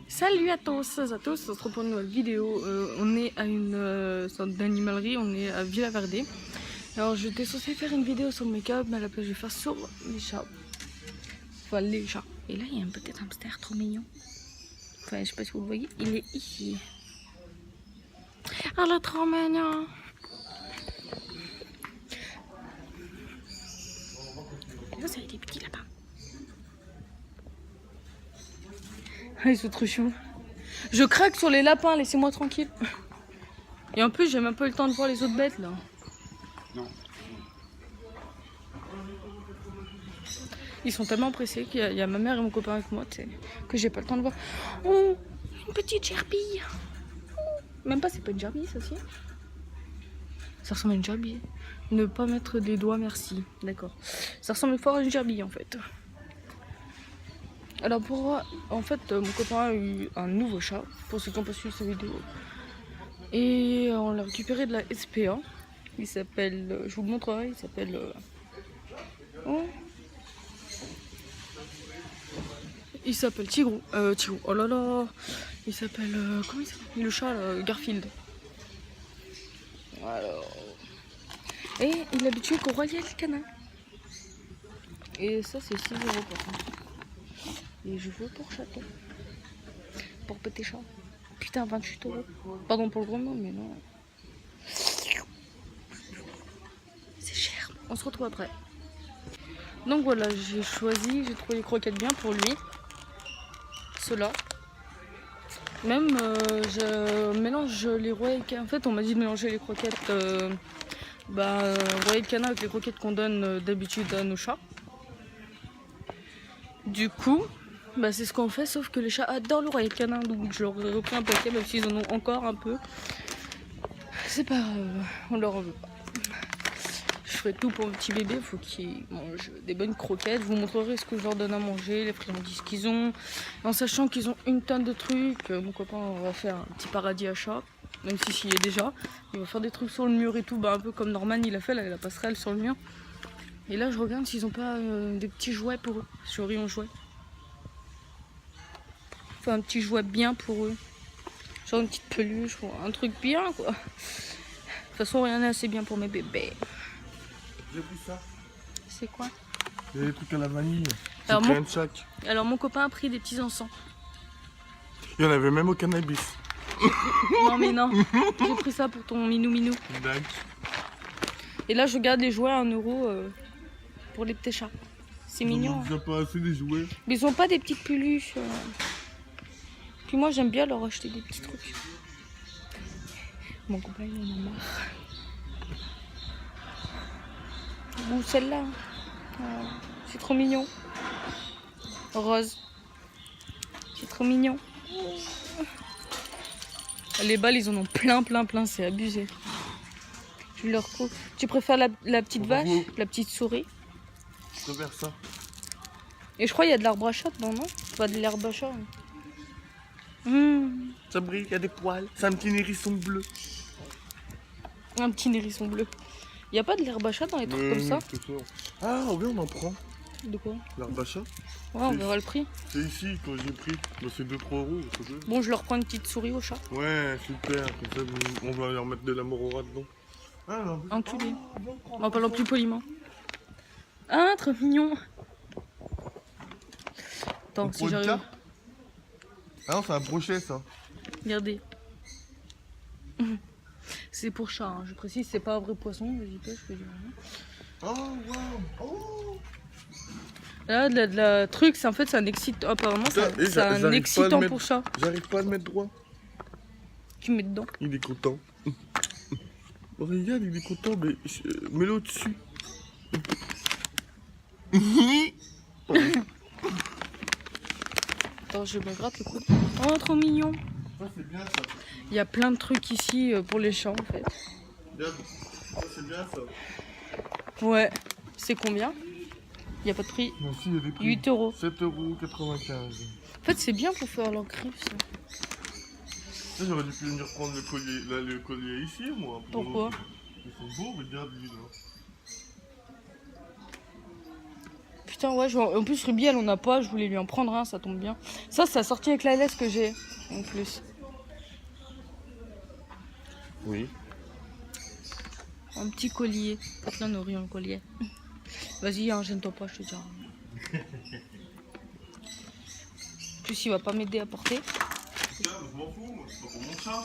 Salut à tous, on se retrouve pour une nouvelle vidéo. On est à une sorte d'animalerie, on est à Villa Verde. Alors j'étais censée faire une vidéo sur le make-up, mais à la place je vais faire sur les chats. Enfin les chats. Et là il y a un petit hamster trop mignon. Enfin je sais pas si vous le voyez, il est ici. Ah là trop mignon. Là c'est des petits lapins. Ah, ils sont trop chou. Je craque sur les lapins, laissez-moi tranquille. Et en plus j'ai même pas eu le temps de voir les autres bêtes là. Non. Ils sont tellement pressés qu'il y a ma mère et mon copain avec moi, que j'ai pas le temps de voir. Oh, une petite gerbille. Même pas, c'est pas une gerbille, ça aussi. Ça ressemble à une gerbille. Ne pas mettre des doigts, merci. D'accord. Ça ressemble fort à une gerbille en fait. Alors en fait, mon copain a eu un nouveau chat, pour ceux qui n'ont pas suivi sa vidéo. Et on l'a récupéré de la SPA. Il s'appelle, je vous le montrerai, il s'appelle... Oh. Il s'appelle Tigrou. Tigrou. Oh là là. Il s'appelle... comment il s'appelle le chat là, Garfield. Alors... Et il est habitué qu'au Royal Canin. Et ça c'est 6 € par contre. Et je veux pour chaton. Pour petit chat. Putain 28 €. Pardon pour le gros mot mais non. C'est cher. On se retrouve après. Donc voilà, j'ai choisi, j'ai trouvé les croquettes bien pour lui. Ceux-là. Même je mélange les Royal Canin. En fait on m'a dit de mélanger les croquettes Royal Canin avec les croquettes qu'on donne d'habitude à nos chats. Du coup, c'est ce qu'on fait, sauf que les chats adorent le Royal Canin, donc je leur ai repris un paquet, même s'ils en ont encore un peu. C'est pas grave, on leur en veut pas. Je ferai tout pour le petit bébé, il faut qu'ils mangent des bonnes croquettes. Je vous montrerai ce que je leur donne à manger, les friandises qu'ils ont. En sachant qu'ils ont une tonne de trucs, mon copain va faire un petit paradis à chat, même s'il y est déjà. Il va faire des trucs sur le mur et tout, un peu comme Norman il a fait, là, la passerelle sur le mur. Et là je regarde s'ils ont pas des petits jouets pour eux, sur le rayon jouets. Enfin un petit jouet bien pour eux. Genre une petite peluche, un truc bien quoi. De toute façon rien n'est assez bien pour mes bébés. J'ai pris ça. C'est quoi? Il y a des trucs à la vanille. Alors, C'est plein de chaque. Alors mon copain a pris des petits encens. Il y en avait même au cannabis. Non mais non, j'ai pris ça pour ton minou. D'accord. Et là je garde les jouets à 1 € pour les petits chats. C'est mignon. Ils ont pas assez des jouets. Mais ils ont pas des petites peluches. Puis moi j'aime bien leur acheter des petits trucs. Mon copain il en a marre. Ou celle-là. C'est trop mignon. Rose. C'est trop mignon. Les balles ils en ont plein, c'est abusé. Je leur trouve. Tu préfères la petite vache, la petite souris? Je préfère ça. Et je crois qu'il y a de l'arbre à chat dedans, non? Pas de l'herbe à chat. Ça brille, il y a des poils. C'est un petit hérisson bleu. Un petit hérisson bleu. Il n'y a pas de l'herbe à chat dans les trucs comme ça? Ah oui, on en prend. De quoi? L'herbe à chat. Ouais, on verra le prix. C'est ici quand j'ai pris. C'est 2-3 €. Bon, je leur prends une petite souris au chat. Ouais, super. Comme ça, on va leur mettre de l'amour dedans. Ah non. Enculé. En parlant plus poliment. Ah, trop mignon. Attends, si j'arrive. Ah non, c'est un brochet ça. Regardez. C'est pour chat, hein. Je précise, c'est pas un vrai poisson. Vas-y, pêche, je peux dire. Oh, wow. Oh. Là, la truc, c'est en fait, c'est un excitant. Apparemment, c'est un excitant pour chat. J'arrive pas à le mettre droit. Tu mets dedans. Il est content. Oh, regarde, il est content, mais mets-le au-dessus. Attends, je me gratte le cou. Oh, trop mignon. Ça, c'est bien ça. Il y a plein de trucs ici pour les chats, en fait. Regarde, ça, c'est bien ça. Ouais. C'est combien? Il n'y a pas de prix. Non, si, il y a des prix. 8 €. 7,95 €. En fait, c'est bien pour faire leur griffe, ça. Ça, j'aurais dû venir prendre le collier, là, le collier ici, moi. Pourquoi? Ils sont beaux, regarde lui, là. putain, ouais, en plus Ruby elle en a pas, je voulais lui en prendre un, ça tombe bien. Ça a sorti avec la laisse que j'ai en plus. Oui. Un petit collier. Là, on aurait un collier. Vas-y, hein, gêne-toi pas, je te dis. En plus, il va pas m'aider à porter. Je m'en fous, moi, c'est pas pour mon chat.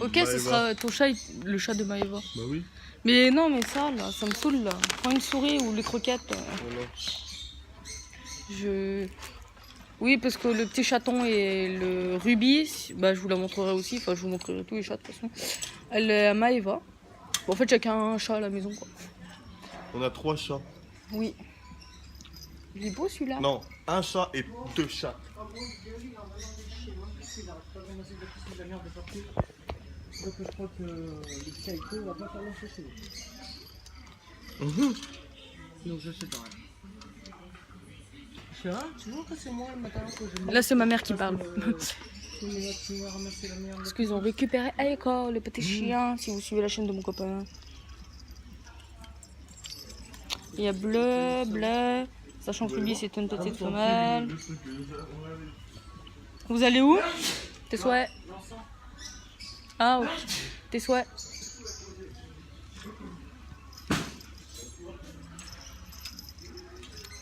Ok, ce sera ton chat, le chat de Maëva. Bah oui. Mais non, mais ça, là, ça me saoule, là. Prends une souris ou les croquettes. Voilà. Oui, parce que le petit chaton et le Ruby, bah, je vous la montrerai aussi. Enfin, je vous montrerai tous les chats, de toute façon. Elle est à Maëva. Bon, en fait, chacun a un chat à la maison, quoi. On a 3 chats. Oui. Il est beau, celui-là. Non, un chat et 2 chats. Donc je crois que le petit Aïko va pas falloir chercher. Donc je sais pas. Tu vois que c'est moi le matin que je... Là, c'est ma mère qui parle. Tu vas ramasser la merde. Parce qu'ils ont récupéré Aïko, le petit chien, si vous suivez la chaîne de mon copain. Il y a bleu, sachant que Ruby c'est une petite femelle. Vous allez où? Tes souhaits? Ah, ok. Tes souhaits?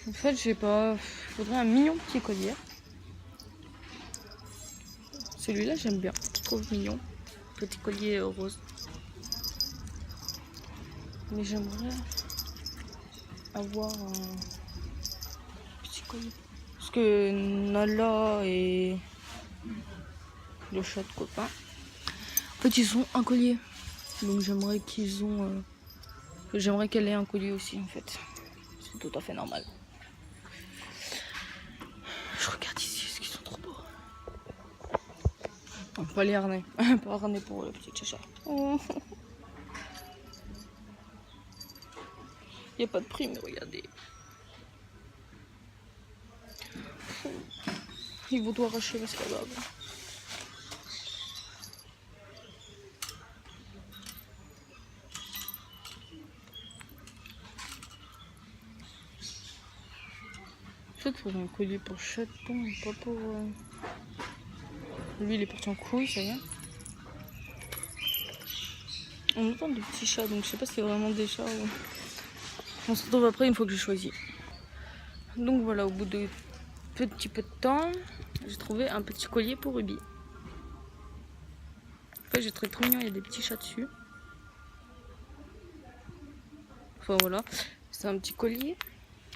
En fait, je sais pas. Il faudrait un mignon petit collier. Celui-là, j'aime bien. Je trouve mignon. Petit collier rose. Mais j'aimerais avoir un petit collier. Parce que Nala et le chat de copain, en fait, ils ont un collier. Donc j'aimerais qu'ils ont... j'aimerais qu'elle ait un collier aussi, en fait. C'est tout à fait normal. Je regarde ici, est-ce qu'ils sont trop beaux. Oh, pas les harnais. Pas harnais pour le petit chacha. Oh. Il n'y a pas de prix, mais regardez. Ils vont tout arracher, mais c'est pas grave. Peut-être pour un collier pour chaton, pas pour... Lui, il est parti en couille, ça y est. On entend des petits chats, donc je sais pas si c'est vraiment des chats ou... On se retrouve après une fois que j'ai choisi. Donc voilà, au bout de petit peu de temps, j'ai trouvé un petit collier pour Ruby. En fait, j'ai trouvé trop mignon, il y a des petits chats dessus. Enfin voilà, c'est un petit collier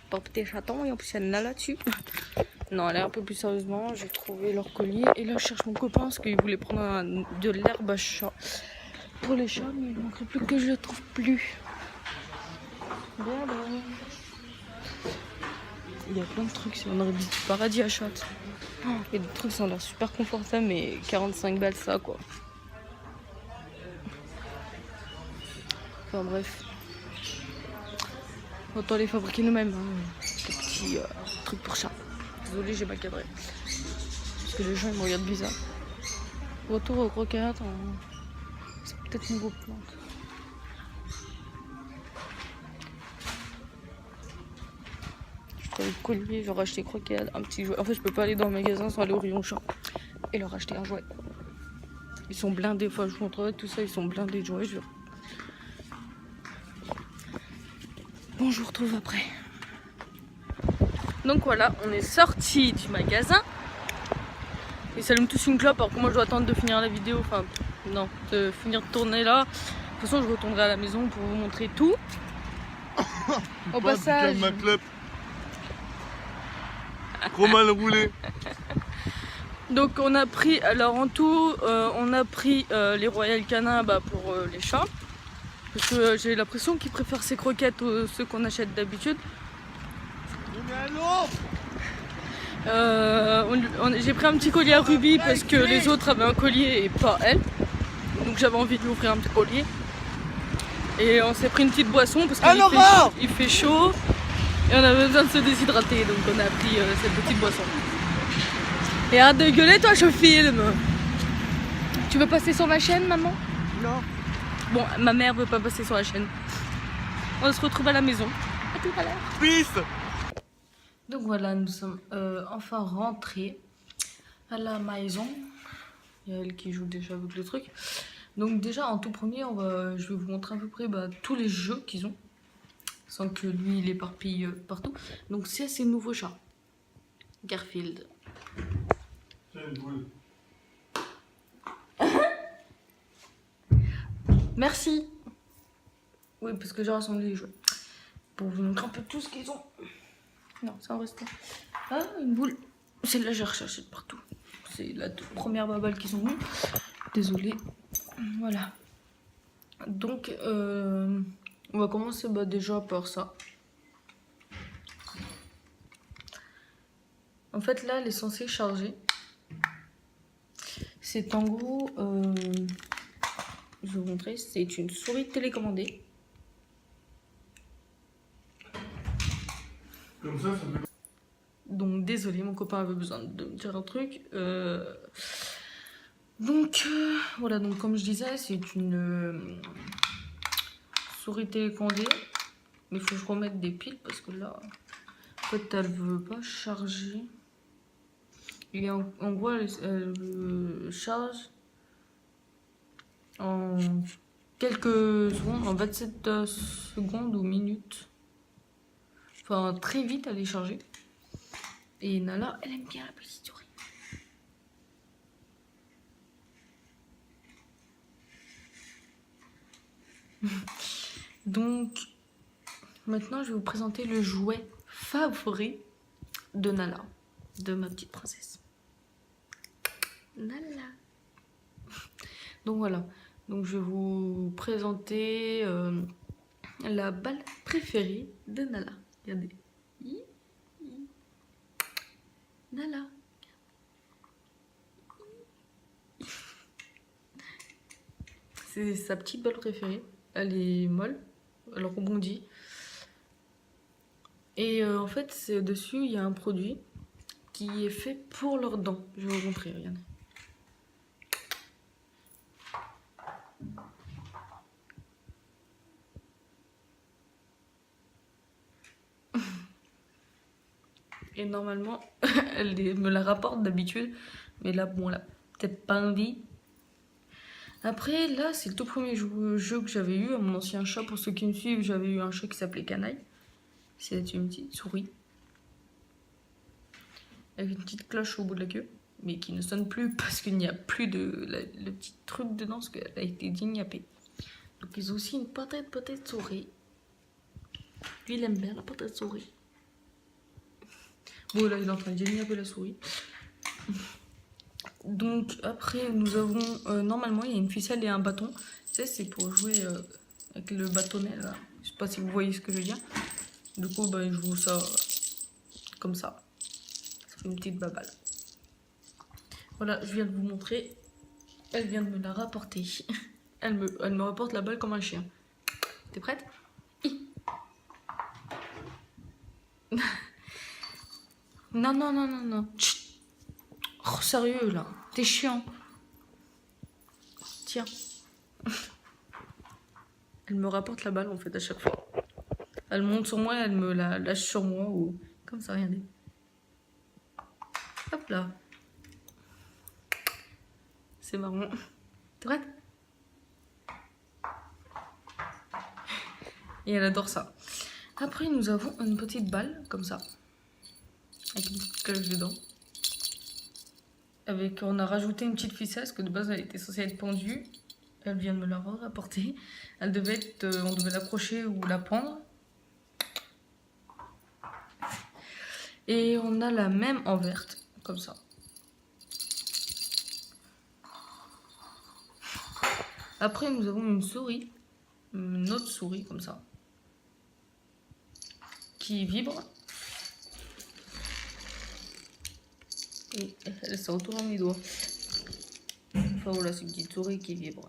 pour petit chaton et en plus il y a Nala dessus. Non, elle est un peu plus sérieusement, j'ai trouvé leur collier et là je cherche mon copain parce qu'il voulait prendre de l'herbe à chat pour les chats, mais il ne manquerait plus que je le trouve plus. Bien, bien. Il y a plein de trucs, c'est un paradis à chat. Il y a des trucs qui ont l'air super confortables, mais 45 balles ça quoi. Enfin bref. Autant les fabriquer nous-mêmes, hein. Des petits trucs pour chat. Désolée, j'ai mal cadré. Parce que les gens ils me regardent bizarre. Retour au croquettes, c'est peut-être une grosse plante. Le collier, genre acheter croquettes, un petit jouet. En fait, je peux pas aller dans le magasin sans aller au rayon chat et leur acheter un jouet. Ils sont blindés, enfin, je vous montrerai tout ça, ils sont blindés de jouets. Bon, je vous retrouve après. Donc voilà, on est sorti du magasin. Ils s'allument tous une clope, alors que moi je dois attendre de finir la vidéo, enfin, non, de finir de tourner là. De toute façon, je retournerai à la maison pour vous montrer tout. Au passage. Ma clope. Trop mal roulé. Donc on a pris, alors en tout, on a pris les Royal Canin pour les chats. Parce que j'ai l'impression qu'ils préfèrent ces croquettes aux ceux qu'on achète d'habitude. J'ai pris un petit collier à Ruby parce que les autres avaient un collier et pas elle. Donc j'avais envie de lui offrir un petit collier. Et on s'est pris une petite boisson parce qu'il fait chaud. Et on avait besoin de se déshydrater, donc on a pris cette petite boisson. Et arrête de gueuler, toi, je filme. Tu veux passer sur ma chaîne, maman? Non. Bon, ma mère veut pas passer sur la chaîne. On se retrouve à la maison. À tout à l'heure. Peace. Donc voilà, nous sommes enfin rentrés à la maison. Il y a elle qui joue déjà avec le truc. Donc déjà, en tout premier, je vais vous montrer à peu près tous les jeux qu'ils ont. Sans que lui, il éparpille partout. Donc c'est ces nouveaux chats. Garfield. Tiens, une boule. Merci. Oui, parce que j'ai rassemblé les jeux. Pour vous montrer un peu tout ce qu'ils ont. Non, ça en reste. Ah, une boule. Celle-là, j'ai recherché de partout. C'est la toute première baballe qu'ils ont mis. Désolée. Voilà. Donc, on va commencer déjà par ça. En fait, là, elle est censée charger. C'est en gros... je vais vous montrer. C'est une souris télécommandée. Comme ça fait... Donc désolé, mon copain avait besoin de me dire un truc. Voilà, donc comme je disais, c'est une souris télécommandée. Mais il faut que je remette des piles parce que là, en fait, elle veut pas charger. Et en gros, elle charge en quelques secondes, en 27 secondes ou minutes. Enfin, très vite, elle est chargée. Et Nala, elle aime bien la petite souris. Donc, maintenant, je vais vous présenter le jouet favori de Nala, de ma petite princesse. Nala. Donc voilà. Donc je vais vous présenter la balle préférée de Nala. Regardez. Nala. C'est sa petite balle préférée. Elle est molle. Elle rebondit. Et en fait, dessus, il y a un produit qui est fait pour leurs dents. Je vais vous montrer, regardez. Et normalement, elle me la rapporte d'habitude. Mais là, bon, elle a peut-être pas envie. Après, là, c'est le tout premier jeu que j'avais eu à mon ancien chat. Pour ceux qui me suivent, j'avais eu un chat qui s'appelait Canaille. C'est une petite souris. Avec une petite cloche au bout de la queue. Mais qui ne sonne plus parce qu'il n'y a plus le petit truc dedans. Parce qu'elle a été dignapée. Donc, ils ont aussi une peut-être souris. Lui, il aime bien la peut-être souris. Bon, là, il est en train de dignaper la souris. Donc après nous avons normalement il y a une ficelle et un bâton. Tu sais, c'est pour jouer avec le bâtonnet là. Je sais pas si vous voyez ce que je veux dire. Du coup je joue ça comme ça. Ça fait une petite baballe. Voilà, je viens de vous montrer. Elle vient de me la rapporter. Elle me rapporte la balle comme un chien. T'es prête? Non. Chut. Oh, sérieux là, t'es chiant. Tiens. Elle me rapporte la balle en fait à chaque fois. Elle monte sur moi et elle me la lâche sur moi ou comme ça, regardez. Hop là. C'est marrant. T'es prête? Et elle adore ça. Après nous avons une petite balle comme ça. Avec une petite cloche dedans. On a rajouté une petite ficelle parce que de base elle était censée être pendue. Elle vient de me la rapporter. Elle devait être, on devait l'accrocher ou la pendre. Et on a la même en verte, comme ça. Après nous avons une souris, une autre souris comme ça, qui vibre. Et elle se retourne mes doigts. Enfin voilà, c'est une petite souris qui vibre.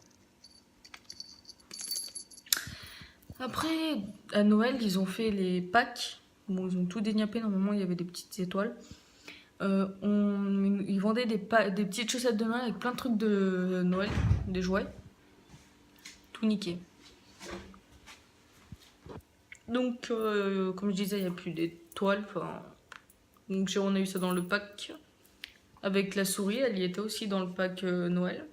Après, à Noël, ils ont fait les packs. Bon, ils ont tout déniapé. Normalement, il y avait des petites étoiles. Ils vendaient des petites chaussettes de Noël avec plein de trucs de Noël, des jouets. Tout niqué. Donc, comme je disais, il n'y a plus d'étoiles. Enfin, donc, on a eu ça dans le pack. Avec la souris, elle y était aussi dans le pack Noël.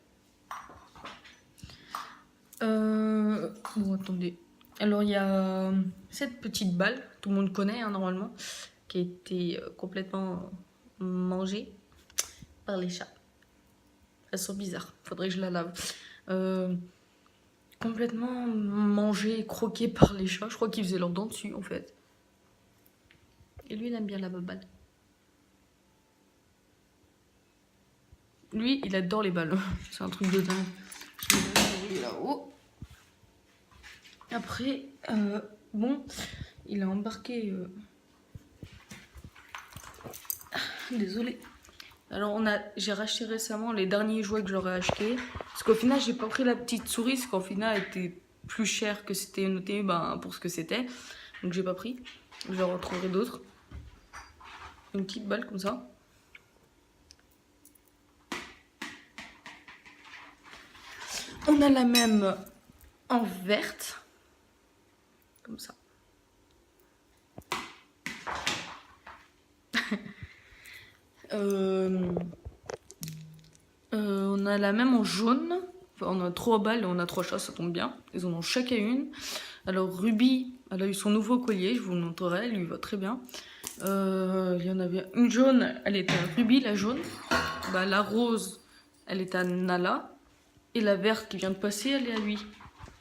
Bon, attendez. Alors, il y a cette petite balle, tout le monde connaît hein, normalement, qui a été complètement mangée par les chats. Elles sont bizarres, faudrait que je la lave. Complètement mangée, croquée par les chats. Je crois qu'ils faisaient leurs dents dessus en fait. Et lui, il aime bien la balle. Lui, il adore les balles. C'est un truc de dingue. Je vais le là-haut. Après, bon, il a embarqué... Désolée. Alors, j'ai racheté récemment les derniers jouets que j'aurais achetés. Parce qu'au final, j'ai pas pris la petite souris. Parce qu'au final, elle était plus chère que c'était noté pour ce que c'était. Donc, j'ai pas pris. Je retrouverai d'autres. Une petite balle comme ça. On a la même en verte. Comme ça. On a la même en jaune. Enfin, on a 3 balles et on a 3 chats, ça tombe bien. Ils en ont chacun une. Alors Ruby, elle a eu son nouveau collier, je vous le montrerai, elle lui va très bien. Il y en avait une jaune, elle était à Ruby, la jaune. Bah, la rose, elle est à Nala. Et la verte qui vient de passer, elle est à lui.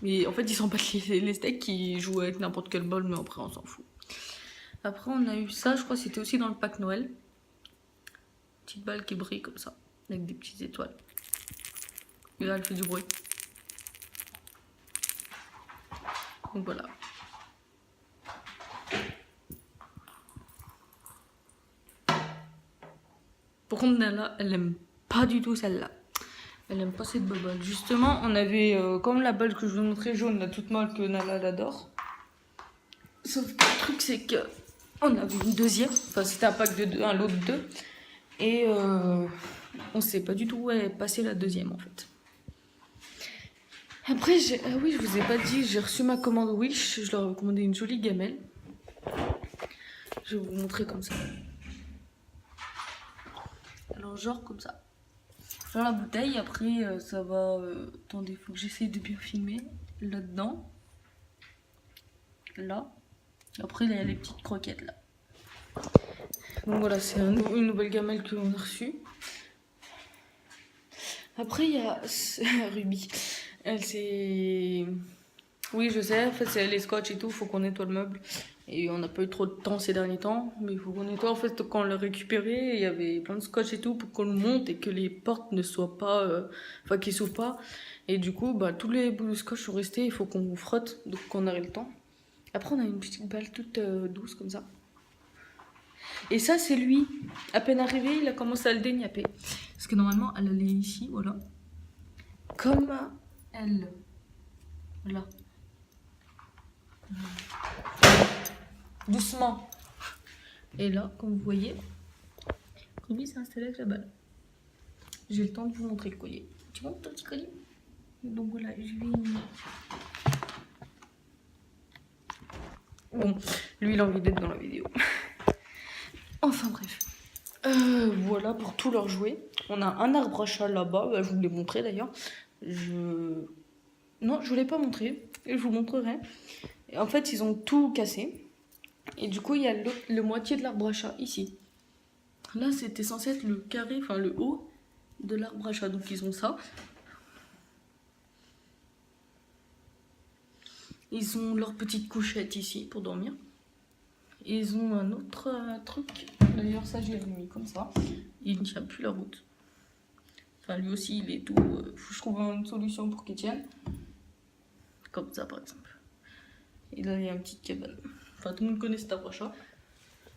Mais en fait, ils sont pas les steaks qui jouent avec n'importe quel bol, mais après, on s'en fout. Après, on a eu ça, je crois que c'était aussi dans le pack Noël. Petite balle qui brille comme ça, avec des petites étoiles. Et là, elle fait du bruit. Donc voilà. Par contre, Nala, elle aime pas du tout celle-là. Elle aime pas cette balle. Justement, on avait, comme la balle que je vous montrais jaune, la toute molle que Nala l'adore. Sauf que le truc, c'est que on avait une deuxième. Enfin, c'était un pack de 2, un lot de 2. Et on sait pas du tout où est passée la deuxième, en fait. Après, ah oui, je vous ai pas dit, j'ai reçu ma commande Wish. Je leur ai commandé une jolie gamelle. Je vais vous montrer comme ça. Alors, genre comme ça. Dans la bouteille, après, ça va... attendez, il faut que j'essaye de bien filmer. Là-dedans. Là. Après, il y a les petites croquettes, là. Donc voilà, c'est une nouvelle gamelle que l'on a reçue. Après, il y a Ruby. Elle, c'est... Oui, je sais, en fait, c'est les scotch et tout, il faut qu'on nettoie le meuble. Et on n'a pas eu trop de temps ces derniers temps, mais il faut qu'on nettoie. En fait, quand on l'a récupéré, il y avait plein de scotch et tout pour qu'on le monte et que les portes ne soient pas... Enfin, qu'ils s'ouvrent pas. Et du coup, bah, tous les bouts de scotch sont restés, il faut qu'on frotte, donc qu'on aurait le temps. Après, on a une petite balle toute douce, comme ça. Et ça, c'est lui. À peine arrivé, il a commencé à le dégnapper. Parce que normalement, elle allait ici, voilà. Comme elle. Voilà. Doucement. Et là, comme vous voyez, Ruby s'est installée avec la balle. J'ai le temps de vous montrer le collier. Tu montres ton petit collier? Donc voilà, je vais... Bon, lui, il a envie d'être dans la vidéo. Enfin bref. Voilà pour tous leurs jouets. On a un arbre à chat là-bas. Bah, je vous l'ai montré d'ailleurs. Non, je ne vous l'ai pas montré. Et je vous montrerai. Et en fait, ils ont tout cassé. Et du coup, il y a le moitié de l'arbre à chat ici. Là, c'était censé être le carré, enfin le haut de l'arbre à chat. Donc, ils ont ça. Ils ont leur petite couchette ici pour dormir. Ils ont un autre truc. D'ailleurs, ça, je l'ai mis comme ça. Il ne tient plus la route. Enfin, lui aussi, il est tout... faut que je trouve une solution pour qu'il tienne. Comme ça, par exemple. Et là, il y a une petite cabane. Enfin, tout le monde connaît cet arbre à chat.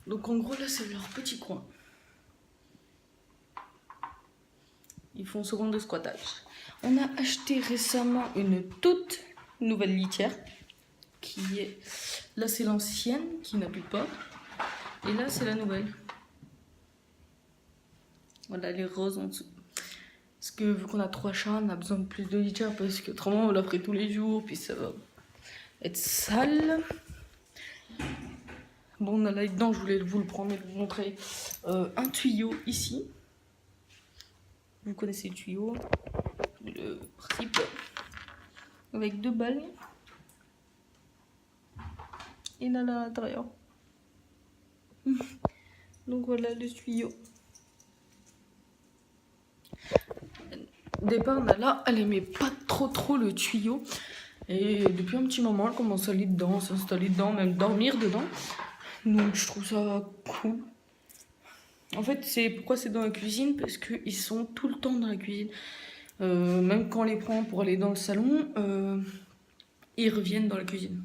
Donc, en gros, là, c'est leur petit coin. Ils font seconde de squattage. On a acheté récemment une toute nouvelle litière. Qui est... Là, c'est l'ancienne qui n'a plus de porte. Et là, c'est la nouvelle. Voilà, les roses en dessous. Parce que vu qu'on a 3 chats, on a besoin de plus de litière. Parce que autrement, on la ferait tous les jours. Puis ça va être sale. Bon, on a là-dedans, je voulais vous le prendre et vous montrer un tuyau ici. Vous connaissez le tuyau, le principe, avec 2 balles. Et là, à l'intérieur. Donc voilà le tuyau. Au départ, Nala, elle aimait pas trop le tuyau. Et depuis un petit moment, elle commence à aller dedans, s'installer dedans, même dormir dedans. Donc je trouve ça cool. En fait, c'est pourquoi c'est dans la cuisine, parce qu'ils sont tout le temps dans la cuisine. Même quand on les prend pour aller dans le salon, ils reviennent dans la cuisine.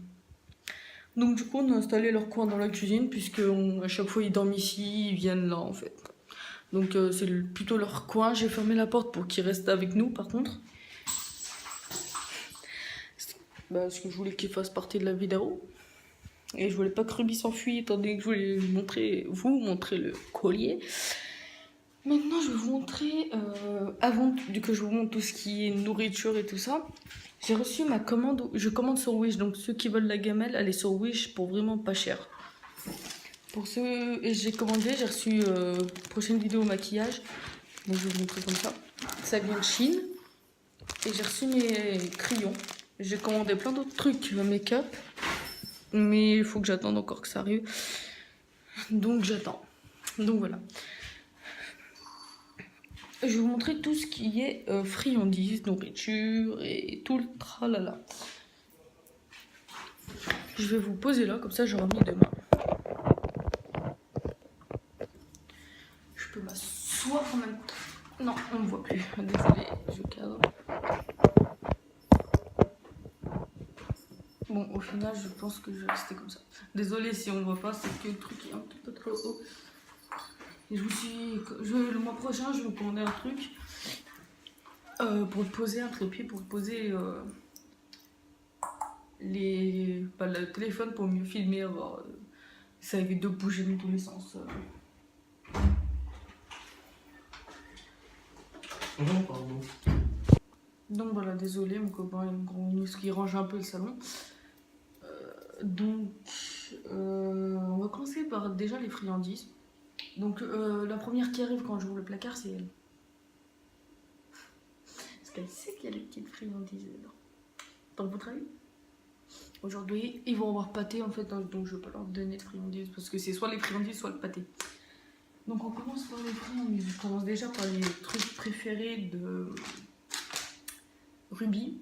Donc du coup, on a installé leur coin dans la cuisine, puisque à chaque fois ils dorment ici, ils viennent là en fait. Donc c'est plutôt leur coin. J'ai fermé la porte pour qu'ils restent avec nous par contre. Parce que je voulais qu'ils fassent partie de la vidéo. Et je voulais pas que Ruby s'enfuit, étant donné que je voulais vous montrer le collier. Maintenant, je vais vous montrer, avant que je vous montre tout ce qui est nourriture et tout ça, j'ai reçu ma commande. Je commande sur Wish, donc ceux qui veulent la gamelle, elle est sur Wish pour vraiment pas cher. Pour ceux, et j'ai commandé, j'ai reçu prochaine vidéo maquillage, donc je vais vous montrer comme ça. Ça vient de Chine, et j'ai reçu mes crayons. J'ai commandé plein d'autres trucs, make-up, mais il faut que j'attende encore que ça arrive. Donc j'attends. Donc voilà. Je vais vous montrer tout ce qui est friandises, nourriture et tout le tralala. Je vais vous poser là, comme ça j'aurai mis demain. Je peux m'asseoir en même temps. Non, on ne me voit plus. Désolée, je cadre. Bon, au final, je pense que je vais rester comme ça. Désolée si on ne voit pas, c'est que le truc est un petit peu trop haut. Et le mois prochain, je vais me commander un truc pour poser un trépied, pour poser le téléphone pour mieux filmer. Ça évite de bouger dans tous les sens. Pardon. Donc voilà, désolé, mon copain est gros muscle qui range un peu le salon. Donc, on va commencer par déjà les friandises. Donc, la première qui arrive quand j'ouvre le placard, c'est elle. Parce qu'elle sait qu'il y a les petites friandises dedans. Dans votre avis? Aujourd'hui, ils vont avoir pâté en fait, donc je vais pas leur donner de friandises parce que c'est soit les friandises, soit le pâté. Donc, on commence par les friandises. Je commence déjà par les trucs préférés de Ruby.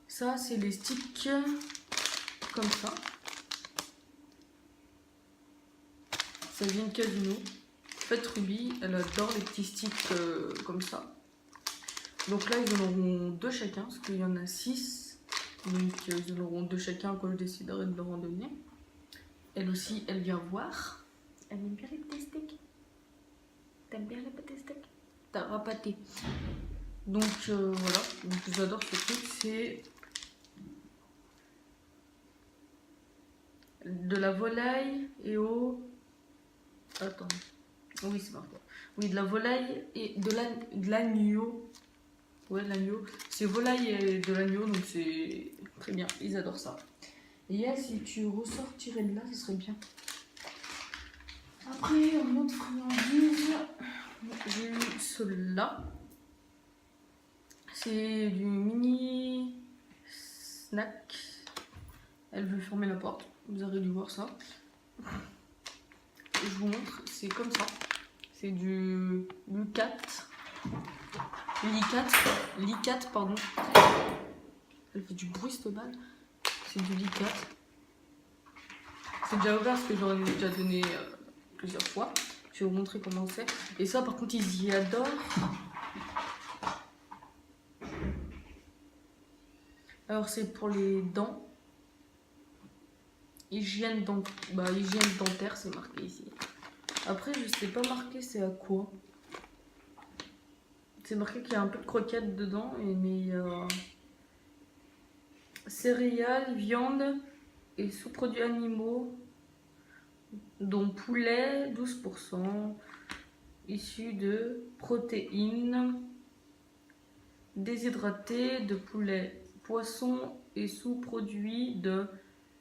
Ça, c'est les sticks comme ça. Ça vient de Casino. En fait, Ruby, elle adore les petits sticks comme ça. Donc là, ils en auront 2 chacun, parce qu'il y en a 6. Donc ils en auront 2 chacun quand je déciderai de leur en donner. Elle aussi, elle vient voir. Elle aime bien les petits sticks. T'aimes bien les petits sticks? T'as rapaté. Donc voilà, donc j'adore ce truc. C'est de la volaille et au... Attends. Oui, c'est marqué. Oui, de la volaille et de l'agneau. Ouais, l'agneau. C'est volaille et de l'agneau, donc c'est très bien. Ils adorent ça. Et elle, si tu ressortirais de là, ce serait bien. Après, en autre friandise, j'ai eu celui-là. C'est du mini snack. Elle veut fermer la porte. Vous aurez dû voir ça. Je vous montre, c'est comme ça. C'est du Licat, pardon. Elle fait du bruit cette balle. C'est du Licat. C'est déjà ouvert parce que j'en ai déjà donné plusieurs fois. Je vais vous montrer comment c'est. Et ça, par contre, ils y adorent. Alors, c'est pour les dents. Hygiène dentaire, c'est marqué ici. Après, je sais pas marqué c'est à quoi. C'est marqué qu'il y a un peu de croquettes dedans, mais céréales, viande et sous-produits animaux, dont poulet 12%, issus de protéines, déshydratés de poulet, poisson et sous-produits de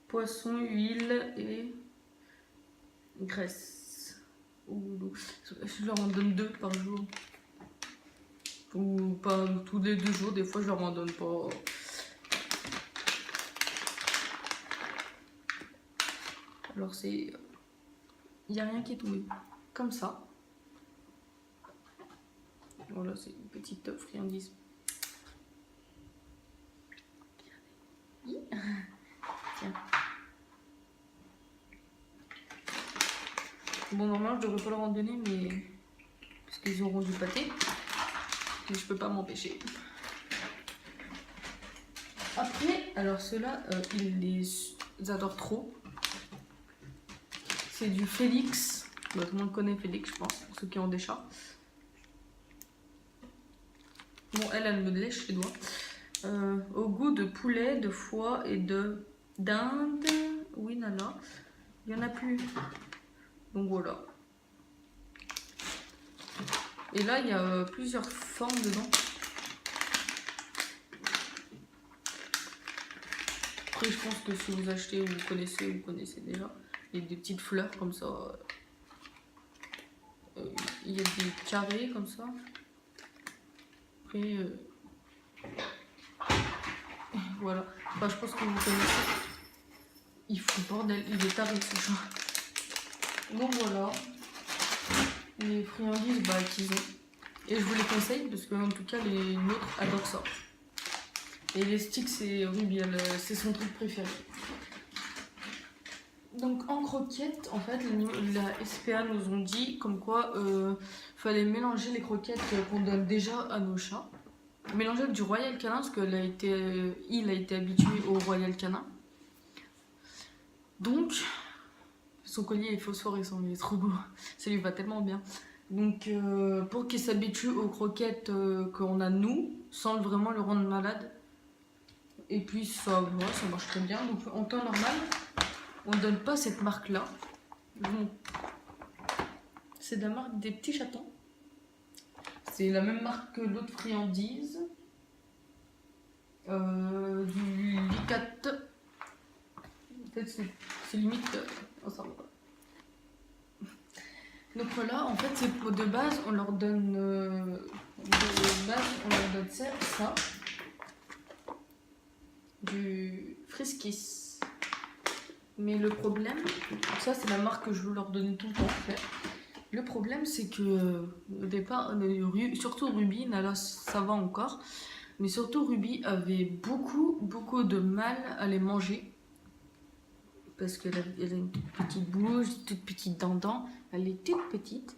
poisson, huile et graisse. Je leur en donne 2 par jour. Ou pas tous les 2 jours, des fois je leur en donne pas. Alors c'est... Il n'y a rien qui est tombé. Comme ça. Voilà, c'est une petite friandise. Tiens. Bon, normalement, je devrais pas leur en donner, mais... Parce qu'ils auront du pâté. Mais je peux pas m'empêcher. Après, alors ceux-là, ils les adorent trop. C'est du Félix. Bah, tout le monde connaît Félix, je pense, pour ceux qui ont des chats. Bon, elle me lèche les doigts. Au goût de poulet, de foie et de dinde. Oui, nana. Il n'y en a plus. Donc voilà. Et là, il y a plusieurs formes dedans. Après, je pense que si vous achetez ou vous connaissez déjà. Il y a des petites fleurs comme ça. Il y a des carrés comme ça. Après, voilà. Enfin, je pense que vous connaissez. Il fout bordel, il est taré ce chat. Donc voilà. Les friandises qu'ils ont. Et je vous les conseille parce que en tout cas les nôtres adorent ça. Et les sticks c'est Ruby, c'est son truc préféré. Donc en croquettes, en fait, la SPA nous ont dit comme quoi fallait mélanger les croquettes qu'on donne déjà à nos chats. Mélanger avec du Royal Canin parce qu'il a été habitué au Royal Canin. Donc, son collier est phosphorescent, il est trop beau, ça lui va tellement bien. Donc pour qu'il s'habitue aux croquettes qu'on a nous, sans vraiment le rendre malade. Et puis ça marche très bien. Donc en temps normal, on ne donne pas cette marque là. Bon. C'est de la marque des petits chatons. C'est la même marque que l'autre friandise. Du Licat. En fait c'est limite... Oh, ça va. Donc voilà, en fait c'est de base on leur donne ça. Du Friskis. Mais le problème, ça c'est la marque que je veux leur donner tout le temps en fait. Le problème c'est que au départ, surtout Ruby, Nala ça va encore, mais surtout Ruby avait beaucoup de mal à les manger. Parce qu'elle a une toute petite bouche, toute petite dent, elle est toute petite.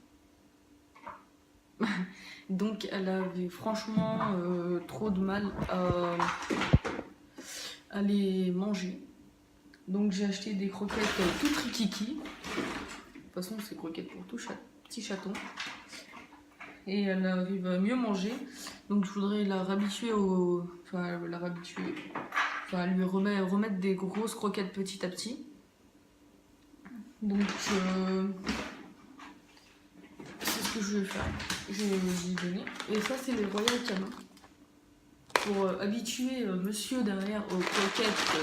Donc elle avait franchement trop de mal à les manger. Donc j'ai acheté des croquettes toutes rikiki. De toute façon c'est croquettes pour tout petit chaton. Et elle arrive à mieux manger. Donc je voudrais la réhabituer lui remettre des grosses croquettes petit à petit. Donc c'est ce que je vais faire. Je vais lui donner. Et ça c'est les Royal Canin. Pour habituer monsieur derrière aux croquettes.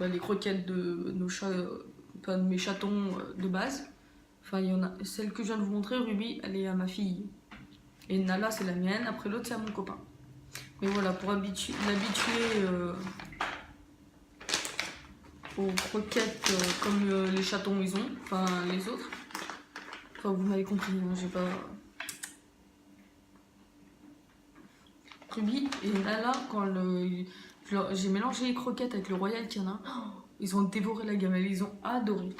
Les croquettes de nos chats, de mes chatons de base. Enfin il y en a. Celle que je viens de vous montrer, Ruby, elle est à ma fille. Et Nala c'est la mienne. Après l'autre c'est à mon copain. Mais voilà, pour l'habituer aux croquettes comme les chatons ils ont, enfin les autres. Enfin vous m'avez compris, hein, j'ai pas... Ruby et Nala, quand j'ai mélangé les croquettes avec le Royal Canin, ils ont dévoré la gamelle, ils ont adoré.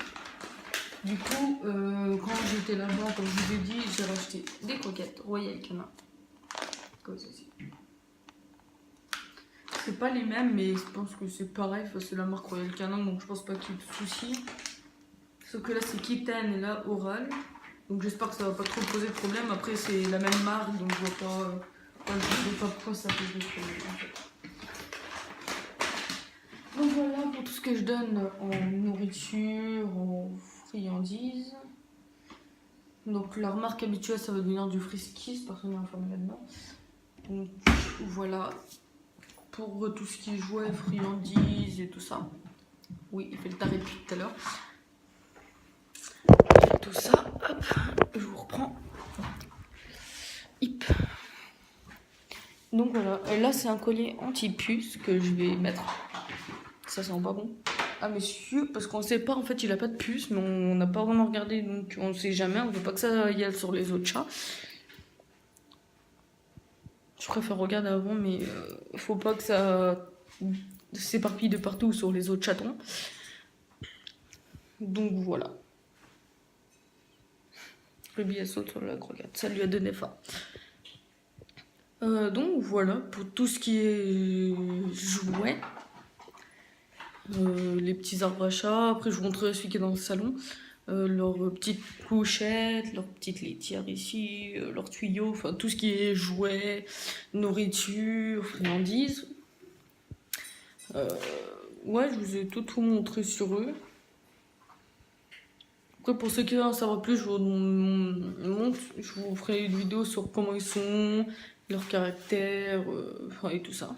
Du coup, quand j'étais là-bas, comme je vous ai dit, j'ai racheté des croquettes Royal Canin. Comme ceci. C'est pas les mêmes, mais je pense que c'est pareil, c'est la marque Royal Canin, donc je pense pas qu'il y ait de soucis. Sauf que là c'est Kitten et là Oral. Donc j'espère que ça va pas trop poser de problème. Après c'est la même marque, donc je vois pas pourquoi ça pose de problème en fait. Donc voilà pour tout ce que je donne en nourriture, en friandises. Donc leur marque habituelle ça va devenir du Friskis, personne n'est informé là-dedans. Donc voilà pour tout ce qui est jouets, friandises et tout ça. Oui, il fait le taré depuis tout à l'heure. Et tout ça, hop, je vous reprends. Hip. Donc voilà, et là c'est un collier anti-puce que je vais mettre. Ça sent pas bon. Ah messieurs, parce qu'on sait pas, en fait il a pas de puce, mais on n'a pas vraiment regardé, donc on sait jamais, on veut pas que ça y aille sur les autres chats. Je préfère regarder avant, mais faut pas que ça s'éparpille de partout sur les autres chatons. Donc voilà. Ruby elle saute sur la croquette, ça lui a donné faim. Donc voilà, pour tout ce qui est jouets. Les petits arbres à chat, après je vous montrerai celui qui est dans le salon. Leurs petites couchettes, leurs petites laitières ici, leurs tuyaux, enfin tout ce qui est jouets, nourriture, friandises. Ouais, je vous ai tout montré sur eux. Après, pour ceux qui veulent en savoir plus, je vous ferai une vidéo sur comment ils sont, leur caractère, et tout ça.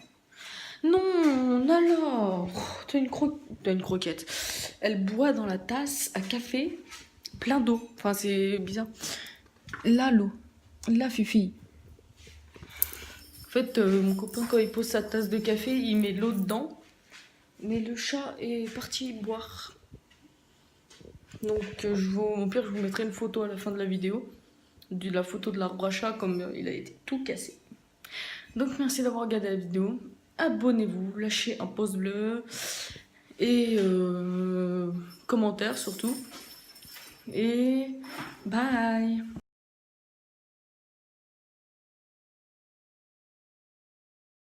Non, alors, t'as une croquette. Elle boit dans la tasse à café plein d'eau. Enfin, c'est bizarre. Là, l'eau. Là, Fifi. En fait, mon copain, quand il pose sa tasse de café, il met de l'eau dedans. Mais le chat est parti boire. Donc, au pire, je vous mettrai une photo à la fin de la vidéo. De la photo de l'arbre à chat, comme il a été tout cassé. Donc, merci d'avoir regardé la vidéo. Abonnez-vous, lâchez un pouce bleu et commentaire surtout. Et bye!